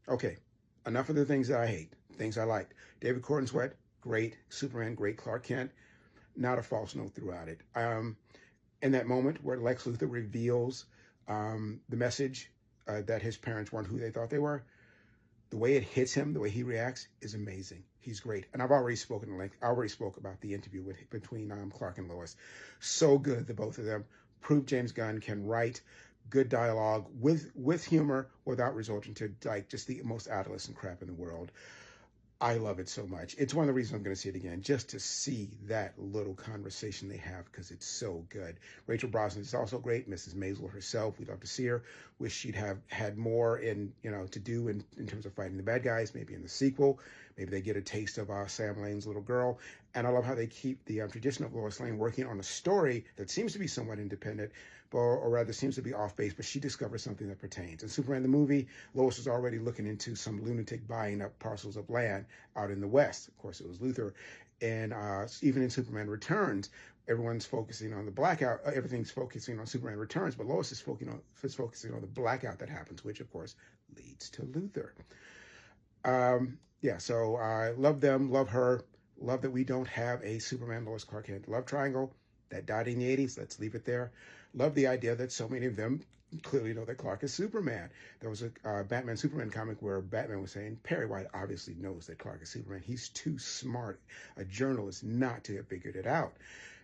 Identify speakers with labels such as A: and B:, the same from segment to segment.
A: Okay, enough of the things that I hate, things I liked. David Gordon Sweat, great. Superman, great. Clark Kent, not a false note throughout it. In that moment where Lex Luthor reveals the message that his parents weren't who they thought they were, the way it hits him, the way he reacts is amazing. He's great, and I've already spoken at length. I already spoke about the interview between Clark and Lois. So good, the both of them prove James Gunn can write good dialogue with humor without resorting to like just the most adolescent crap in the world. I love it so much. It's one of the reasons I'm going to see it again, just to see that little conversation they have because it's so good. Rachel Brosnan is also great. Mrs. Maisel herself, we'd love to see her. Wish she'd have had more to do in terms of fighting the bad guys. Maybe in the sequel, maybe they get a taste of Sam Lane's little girl. And I love how they keep the tradition of Lois Lane working on a story that seems to be somewhat independent, or rather seems to be off base, but she discovers something that pertains. In Superman the movie, Lois was already looking into some lunatic buying up parcels of land out in the West. Of course, it was Luthor. And even in Superman Returns, everyone's focusing on the blackout. Everything's focusing on Superman Returns, but Lois is focusing on the blackout that happens, which, of course, leads to Luthor. Yeah, so I love them, love her, love that we don't have a Superman Lois Clark Kent love triangle that died in the 80s. Let's leave it there. Love the idea that so many of them clearly know that Clark is Superman. There was a Batman Superman comic where Batman was saying Perry White obviously knows that Clark is Superman. He's too smart a journalist not to have figured it out.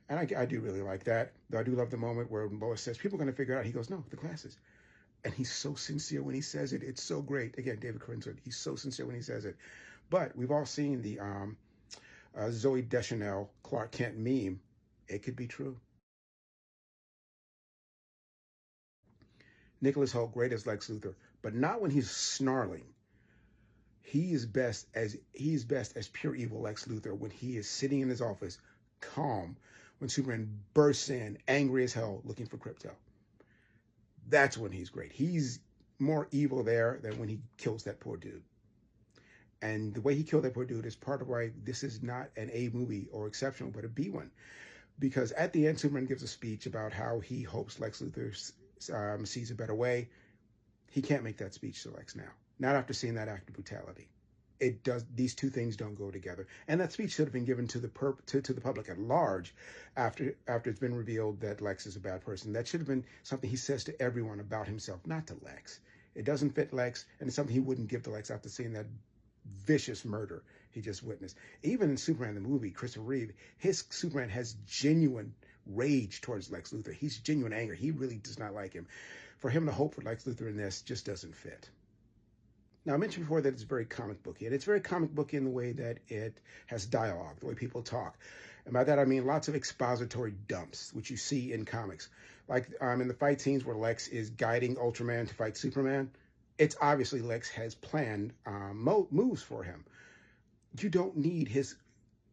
A: And I do really like that. Though I do love the moment where Lois says, people are going to figure it out. He goes, no, the glasses. And he's so sincere when he says it. It's so great. Again, David Crimson, he's so sincere when he says it. But we've all seen the Zoe Deschanel Clark Kent meme. It could be true. Nicholas Hoult, great as Lex Luthor, but not when he's snarling. He's best as pure evil Lex Luthor when he is sitting in his office, calm, when Superman bursts in, angry as hell, looking for Krypto. That's when he's great. He's more evil there than when he kills that poor dude. And the way he killed that poor dude is part of why this is not an A movie or exceptional, but a B one. Because at the end, Superman gives a speech about how he hopes Lex Luthor sees a better way. He can't make that speech to Lex now. Not after seeing that act of brutality. It does. These two things don't go together. And that speech should have been given to the public at large after it's been revealed that Lex is a bad person. That should have been something he says to everyone about himself, not to Lex. It doesn't fit Lex, and it's something he wouldn't give to Lex after seeing that vicious murder he just witnessed. Even in Superman the movie, Christopher Reeve, his Superman has genuine rage towards Lex Luthor. He's genuine anger. He really does not like him. For him to hope for Lex Luthor in this just doesn't fit. Now, I mentioned before that it's very comic booky, and it's very comic booky in the way that it has dialogue, the way people talk. And by that, I mean lots of expository dumps, which you see in comics. Like in the fight scenes where Lex is guiding Ultraman to fight Superman, it's obviously Lex has planned moves for him. You don't need his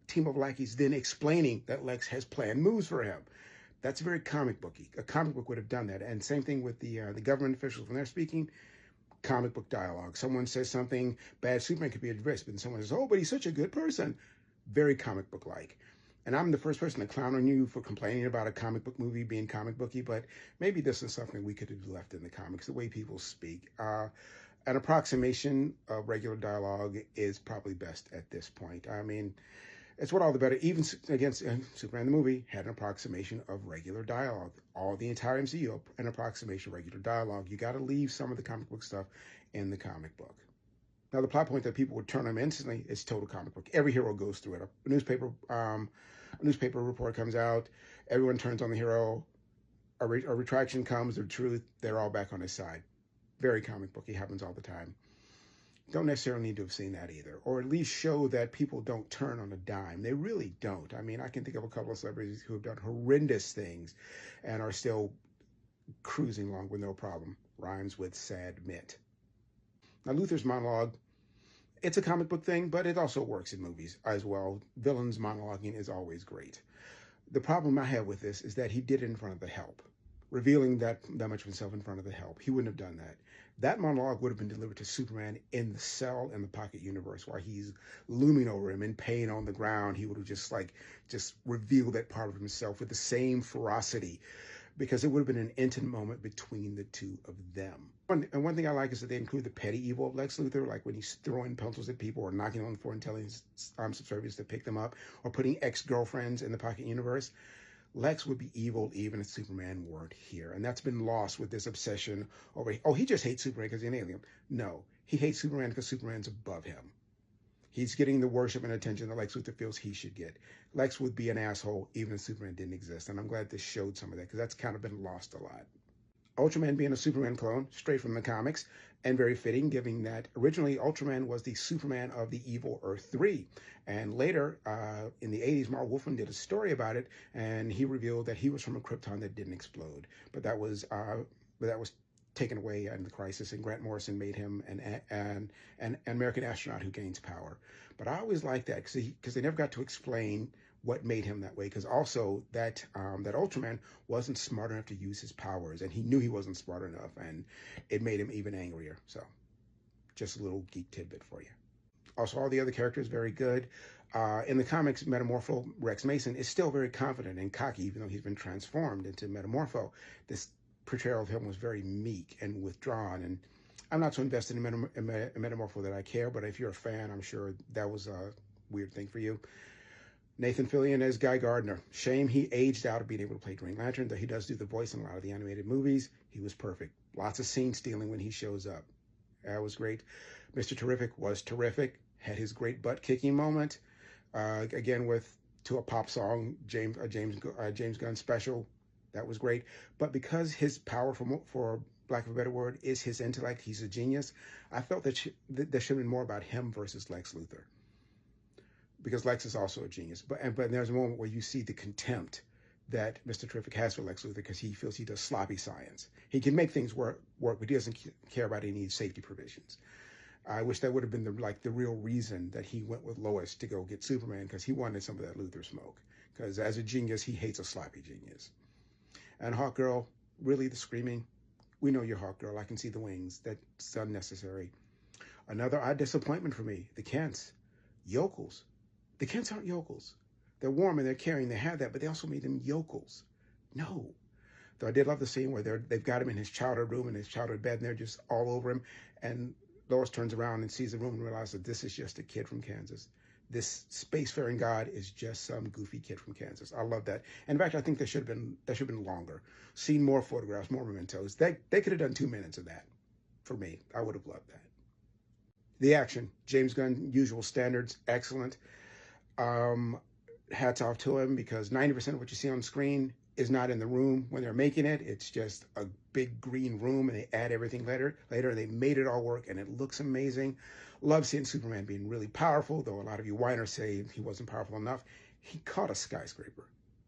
A: team of lackeys then explaining that Lex has planned moves for him. That's very comic booky. A comic book would have done that. And same thing with the government officials when they're speaking. Comic book dialogue. Someone says something bad, Superman could be at risk, and someone says, "Oh, but he's such a good person." Very comic book like. And I'm the first person to clown on you for complaining about a comic book movie being comic booky, but maybe this is something we could have left in the comics, the way people speak. An approximation of regular dialogue is probably best at this point. I mean, it's what all the better. Even against Superman the movie had an approximation of regular dialogue. All the entire MCU, an approximation of regular dialogue. You got to leave some of the comic book stuff in the comic book. Now, the plot point that people would turn on instantly is total comic book. Every hero goes through it. A newspaper report comes out. Everyone turns on the hero. A retraction comes. The truth. They're all back on his side. Very comic booky. Happens all the time. Don't necessarily need to have seen that either, or at least show that people don't turn on a dime. They really don't. I mean, I can think of a couple of celebrities who have done horrendous things and are still cruising along with no problem. Rhymes with sad Mitt. Now, Luthor's monologue, it's a comic book thing, but it also works in movies as well. Villains monologuing is always great. The problem I have with this is that he did it in front of the Help, revealing that much of himself in front of the Help. He wouldn't have done that. That monologue would have been delivered to Superman in the cell in the Pocket Universe, while he's looming over him in pain on the ground. He would have just revealed that part of himself with the same ferocity. because it would have been an intimate moment between the two of them. And one thing I like is that they include the petty evil of Lex Luthor, like when he's throwing pencils at people or knocking on the floor and telling his subservients to pick them up, or putting ex-girlfriends in the Pocket Universe. Lex would be evil even if Superman weren't here. And that's been lost with this obsession over, oh, he just hates Superman because he's an alien. No, he hates Superman because Superman's above him. He's getting the worship and attention that Lex Luthor feels he should get. Lex would be an asshole even if Superman didn't exist. And I'm glad this showed some of that because that's kind of been lost a lot. Ultraman being a Superman clone, straight from the comics, and very fitting, given that originally Ultraman was the Superman of the evil Earth-3. And later, in the 80s, Marv Wolfman did a story about it, and he revealed that he was from a Krypton that didn't explode. But that was taken away in the Crisis, and Grant Morrison made him an American astronaut who gains power. But I always liked that because they never got to explain what made him that way, because also that Ultraman wasn't smart enough to use his powers, and he knew he wasn't smart enough, and it made him even angrier. So just a little geek tidbit for you. Also, all the other characters very good. In the comics, Metamorpho Rex Mason is still very confident and cocky, even though he's been transformed into Metamorpho. This portrayal of him was very meek and withdrawn, and I'm not so invested in Metamorpho that I care, but if you're a fan, I'm sure that was a weird thing for you. Nathan Fillion as Guy Gardner. Shame he aged out of being able to play Green Lantern, though he does do the voice in a lot of the animated movies. He was perfect. Lots of scene stealing when he shows up. That was great. Mr. Terrific was terrific. Had his great butt-kicking moment. Again, to a pop song, James Gunn special. That was great. But because his power, for lack of a better word, is his intellect, he's a genius, I felt that there should have been more about him versus Lex Luthor. Because Lex is also a genius. But there's a moment where you see the contempt that Mr. Terrific has for Lex Luthor because he feels he does sloppy science. He can make things work, but he doesn't care about any safety provisions. I wish that would have been the real reason that he went with Lois to go get Superman, because he wanted some of that Luthor smoke. Because as a genius, he hates a sloppy genius. And Hawkgirl, really the screaming. We know you're Hawkgirl. I can see the wings. That's unnecessary. Another odd disappointment for me. The Kents. Yokels. The Kents aren't yokels. They're warm and they're caring. They have that, but they also made them yokels. No. Though I did love the scene where they've got him in his childhood room, in his childhood bed, and they're just all over him. And Lois turns around and sees the room and realizes that this is just a kid from Kansas. This spacefaring god is just some goofy kid from Kansas. I love that. And in fact, I think that should have been longer. Seen more photographs, more mementos. They could have done 2 minutes of that. For me, I would have loved that. The action, James Gunn, usual standards, excellent. Hats off to him, because 90% of what you see on screen is not in the room when they're making it. It's just a big green room, and they add everything later. They made it all work, and it looks amazing. Love seeing Superman being really powerful, though a lot of you whiners say he wasn't powerful enough. He caught a skyscraper.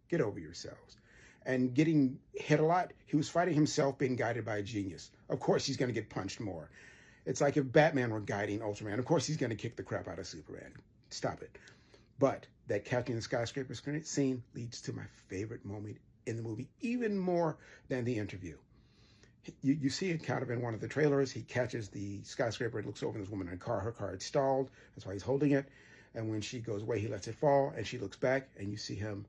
A: Get over yourselves. And getting hit a lot, he was fighting himself, being guided by a genius. Of course, he's going to get punched more. It's like if Batman were guiding Ultraman. Of course, he's going to kick the crap out of Superman. Stop it. But that catching the skyscraper scene leads to my favorite moment in the movie, even more than the interview. You see it kind of in one of the trailers. He catches the skyscraper and looks over at this woman in a car. Her car had stalled. That's why he's holding it. And when she goes away, he lets it fall, and she looks back, and you see him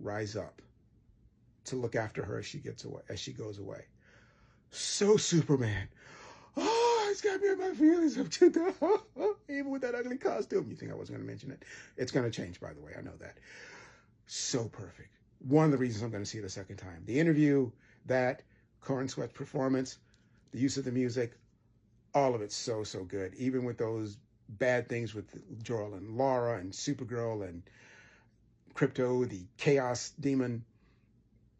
A: rise up to look after her as she goes away. So Superman. Oh, it's got me in my feelings up to the even with that ugly costume. You think I wasn't going to mention it? It's going to change, by the way. I know that. So perfect. One of the reasons I'm going to see it a second time. The interview, that, Corin Sweat's performance, the use of the music, all of it's so good. Even with those bad things with Jor-El and Lara and Supergirl and Krypto, the Chaos Demon,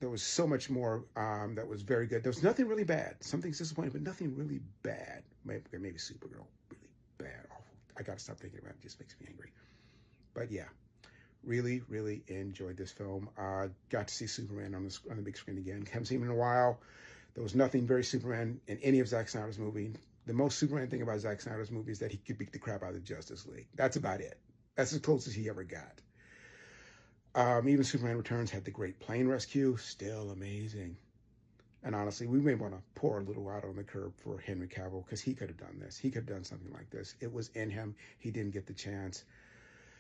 A: there was so much more that was very good. There was nothing really bad. Some things disappointing, but nothing really bad. Maybe Supergirl, really bad, awful. I got to stop thinking about it. It just makes me angry. But yeah. Really, really enjoyed this film. Got to see Superman on the big screen again. Haven't seen him in a while. There was nothing very Superman in any of Zack Snyder's movies. The most Superman thing about Zack Snyder's movie is that he could beat the crap out of the Justice League. That's about it. That's as close as he ever got. Even Superman Returns had the great plane rescue. Still amazing. And honestly, we may want to pour a little out on the curb for Henry Cavill, because he could have done this. He could have done something like this. It was in him. He didn't get the chance.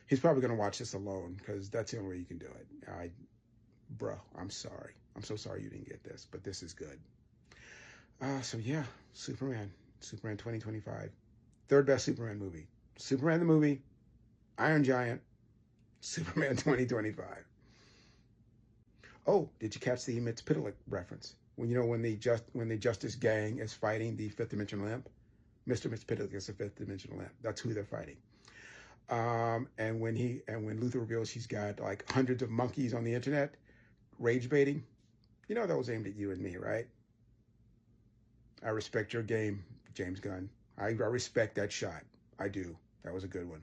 A: He's probably going to watch this alone, because that's the only way you can do it. bro, I'm sorry. I'm so sorry you didn't get this, but this is good. So yeah, Superman 2025. Third best Superman movie. Superman the movie, Iron Giant, Superman 2025. Oh, did you catch the Mxyzptlk reference? When the Justice Gang is fighting the Fifth Dimensional Imp, Mr. Mxyzptlk is the Fifth Dimensional Imp. That's who they're fighting. And when Luthor reveals he's got like hundreds of monkeys on the internet rage baiting, that was aimed at you and me, right? I respect your game, James Gunn. I respect that shot. I do. That was a good one.